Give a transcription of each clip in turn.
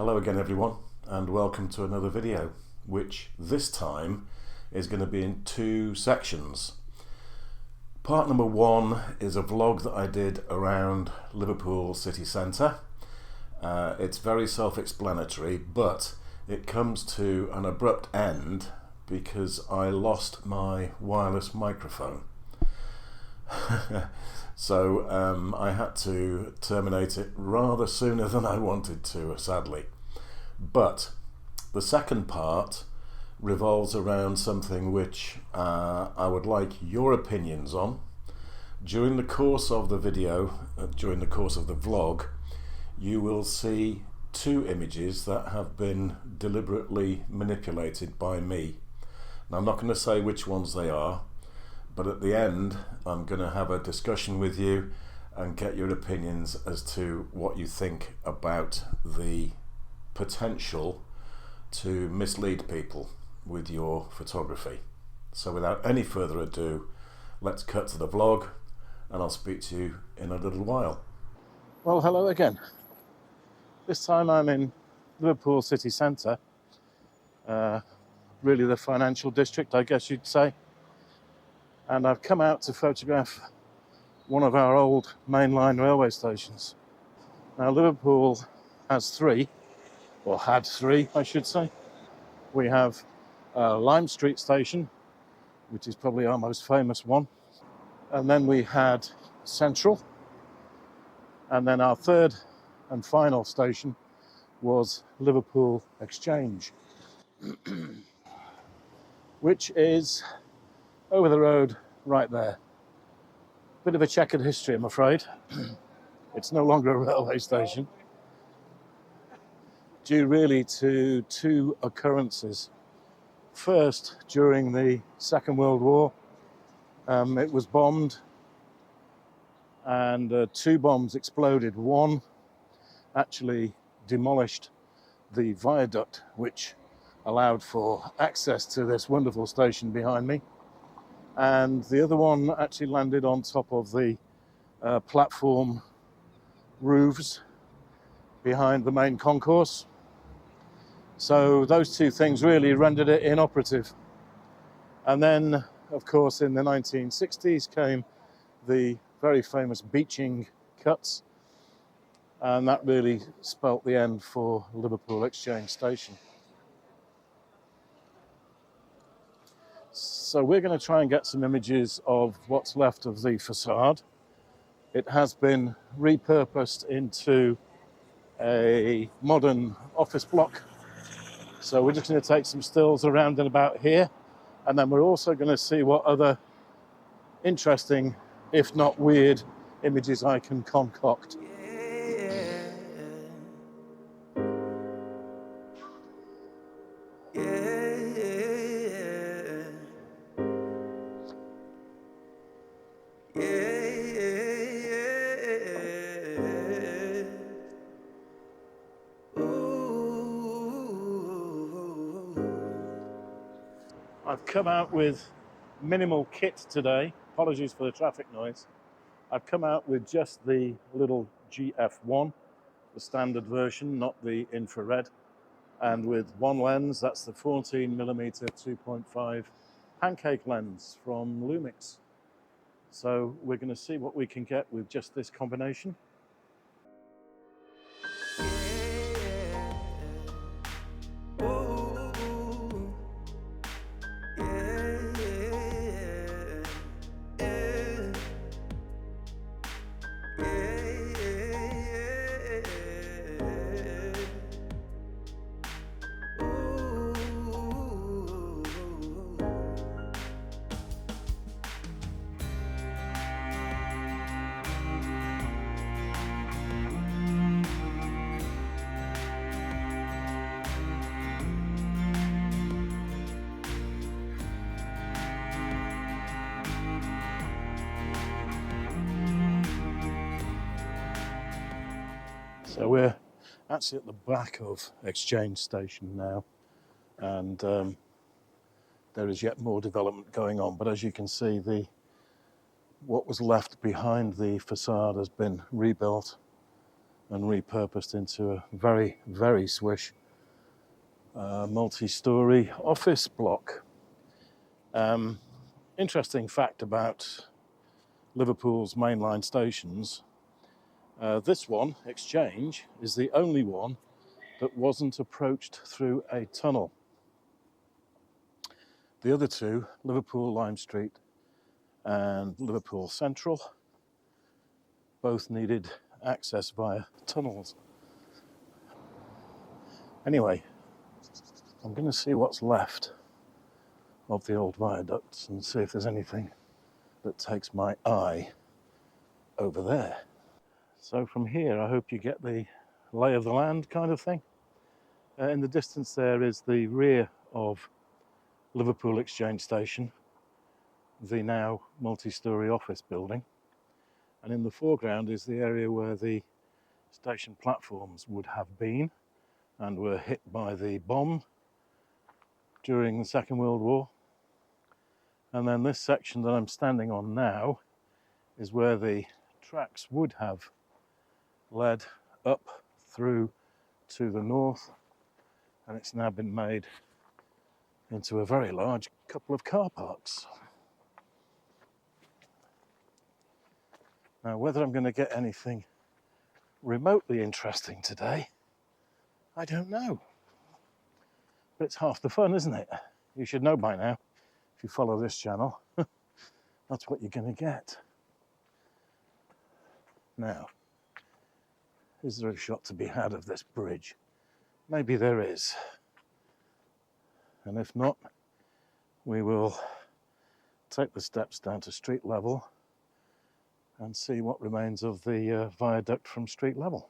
Hello again everyone, and welcome to another video, which this time is going to be in two sections. Part number one is a vlog that I did around Liverpool city centre. It's very self-explanatory, but it comes to an abrupt end because I lost my wireless microphone. So I had to terminate it rather sooner than I wanted to, sadly. But the second part revolves around something which I would like your opinions on. During the course of the video, during the course of the vlog, you will see two images that have been deliberately manipulated by me. Now, I'm not going to say which ones they are, but at the end I'm going to have a discussion with you and get your opinions as to what you think about the potential to mislead people with your photography. So without any further ado, let's cut to the vlog and I'll speak to you in a little while. Well, hello again. This time I'm in Liverpool city centre, really the financial district, I guess you'd say. And I've come out to photograph one of our old mainline railway stations. Now, Liverpool has three, or had three, I should say. We have Lime Street Station, which is probably our most famous one. And then we had Central. And then our third and final station was Liverpool Exchange, which is over the road right there. Bit of a checkered history, I'm afraid. It's no longer a railway station, due really to two occurrences. First, during the Second World War, it was bombed and two bombs exploded. One actually demolished the viaduct which allowed for access to this wonderful station behind me, and the other one actually landed on top of the platform roofs behind the main concourse. So those two things really rendered it inoperative. And then, of course, in the 1960s came the very famous beaching cuts, and that really spelt the end for Liverpool Exchange Station. So we're going to try and get some images of what's left of the facade. It has been repurposed into a modern office block. So we're just going to take some stills around and about here, and then we're also going to see what other interesting, if not weird, images I can concoct. I've come out with minimal kit today. Apologies for the traffic noise. I've come out with just the little GF-1, the standard version, not the infrared, and with one lens. That's the 14mm 2.5 pancake lens from Lumix. So we're going to see what we can get with just this combination. So we're actually at the back of Exchange Station now, and there is yet more development going on. But as you can see, what was left behind the facade has been rebuilt and repurposed into a very, very swish multi-storey office block. Interesting fact about Liverpool's mainline stations, this one, Exchange, is the only one that wasn't approached through a tunnel. The other two, Liverpool Lime Street and Liverpool Central, both needed access via tunnels. Anyway, I'm going to see what's left of the old viaducts and see if there's anything that takes my eye over there. So from here, I hope you get the lay of the land kind of thing. In the distance there is the rear of Liverpool Exchange Station, the now multi-storey office building. And in the foreground is the area where the station platforms would have been and were hit by the bomb during the Second World War. And then this section that I'm standing on now is where the tracks would have led up through to the north, and it's now been made into a very large couple of car parks. Now, whether I'm going to get anything remotely interesting today, I don't know. But it's half the fun, isn't it? You should know by now, if you follow this channel, that's what you're going to get. Now, is there a shot to be had of this bridge? Maybe there is. And if not, we will take the steps down to street level and see what remains of the viaduct from street level.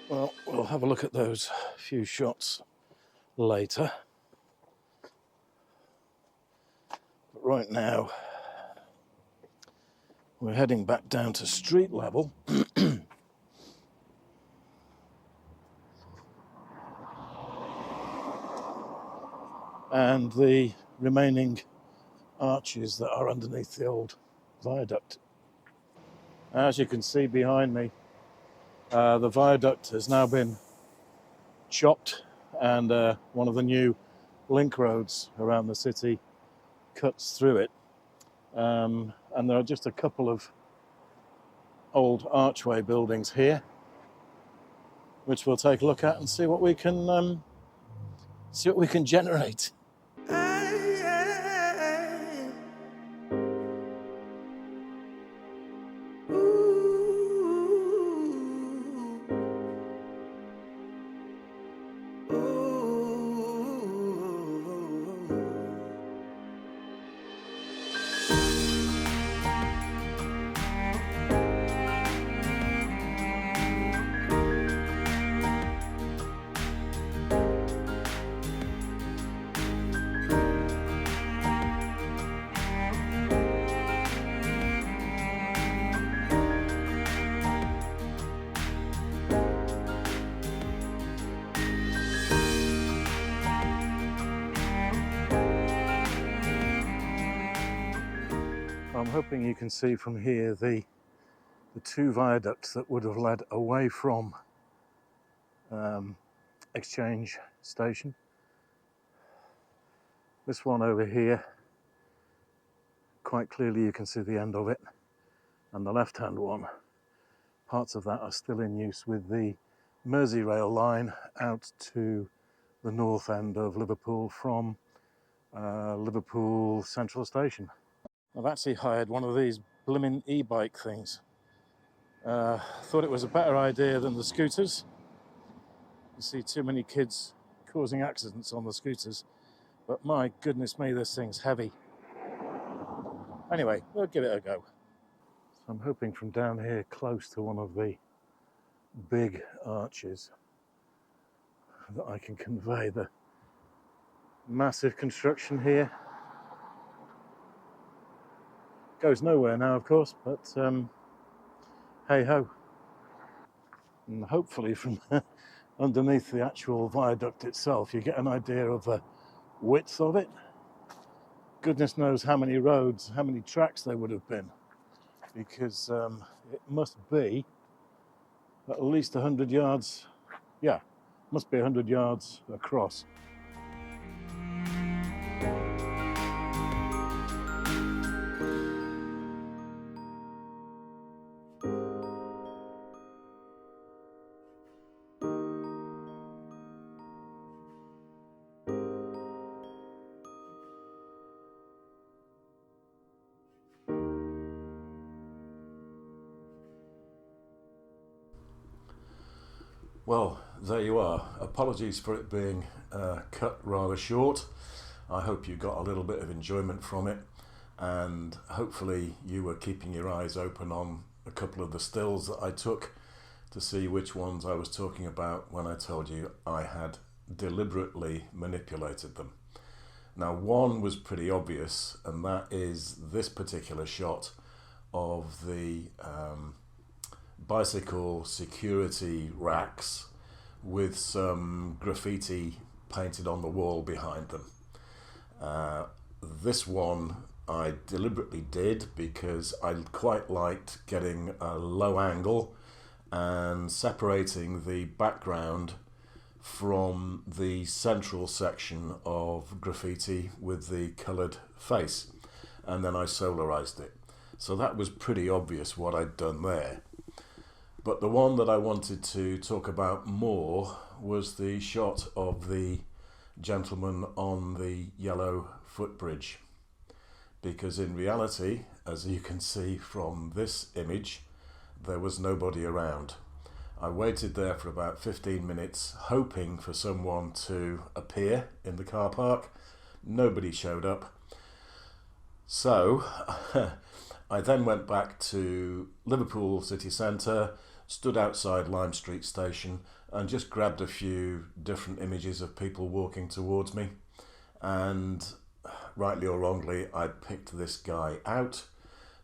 Well, we'll have a look at those few shots later. But right now, we're heading back down to street level. And the remaining arches that are underneath the old viaduct. As you can see behind me, the viaduct has now been chopped, and one of the new link roads around the city cuts through it. And there are just a couple of old archway buildings here, which we'll take a look at and see what we can generate. I'm hoping you can see from here the two viaducts that would have led away from exchange station. This one over here, quite clearly you can see the end of it, and the left-hand one, parts of that are still in use with the Merseyrail line out to the north end of Liverpool from Liverpool Central Station. I've actually hired one of these blimmin' e-bike things. Thought it was a better idea than the scooters. You see too many kids causing accidents on the scooters, but my goodness me, this thing's heavy. Anyway, we'll give it a go. So I'm hoping from down here close to one of the big arches that I can convey the massive construction here. Goes nowhere now, of course, but hey ho. And hopefully from underneath the actual viaduct itself you get an idea of the width of it. Goodness knows how many roads, how many tracks there would have been, because it must be at least 100 yards, yeah, must be 100 yards across. Well, there you are. Apologies for it being cut rather short. I hope you got a little bit of enjoyment from it, and hopefully you were keeping your eyes open on a couple of the stills that I took to see which ones I was talking about when I told you I had deliberately manipulated them. Now, one was pretty obvious, and that is this particular shot of the bicycle security racks with some graffiti painted on the wall behind them. This one I deliberately did because I quite liked getting a low angle and separating the background from the central section of graffiti with the coloured face, and then I solarized it. So that was pretty obvious what I'd done there. But the one that I wanted to talk about more was the shot of the gentleman on the yellow footbridge, because in reality, as you can see from this image, there was nobody around. I waited there for about 15 minutes hoping for someone to appear in the car park. Nobody showed up. So I then went back to Liverpool city centre, stood outside Lime Street station and just grabbed a few different images of people walking towards me, and rightly or wrongly I picked this guy out.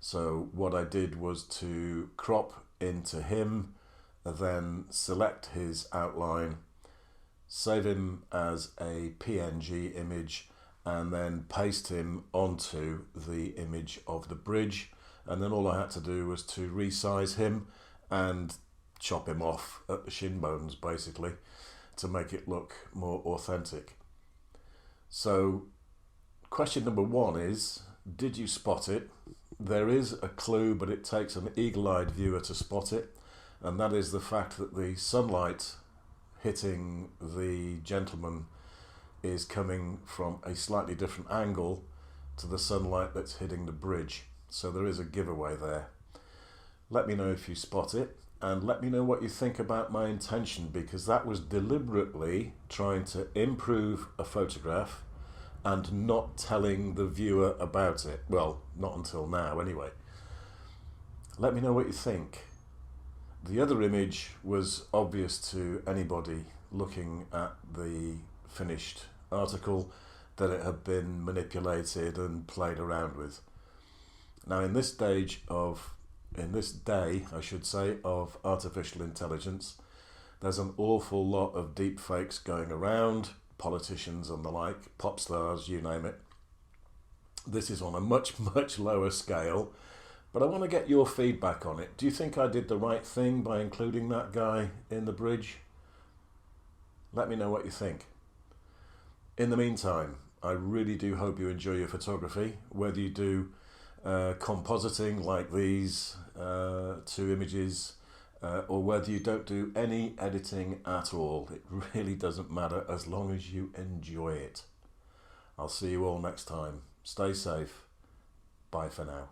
So what I did was to crop into him, then select his outline, save him as a PNG image, and then paste him onto the image of the bridge, and then all I had to do was to resize him and chop him off at the shin bones, basically, to make it look more authentic. So question number one is, did you spot it? There is a clue, but it takes an eagle-eyed viewer to spot it, and that is the fact that the sunlight hitting the gentleman is coming from a slightly different angle to the sunlight that's hitting the bridge. So there is a giveaway there. Let me know if you spot it, and let me know what you think about my intention, because that was deliberately trying to improve a photograph and not telling the viewer about it. Well, not until now anyway. Let me know what you think. The other image was obvious to anybody looking at the finished article that it had been manipulated and played around with. Now in this day, I should say, of artificial intelligence, there's an awful lot of deep fakes going around, politicians and the like, pop stars, you name it. This is on a much, much lower scale, but I want to get your feedback on it. Do you think I did the right thing by including that guy in the bridge? Let me know what you think. In the meantime, I really do hope you enjoy your photography, whether you do compositing like these two images, or whether you don't do any editing at all. It really doesn't matter as long as you enjoy it. I'll see you all next time. Stay safe. Bye for now.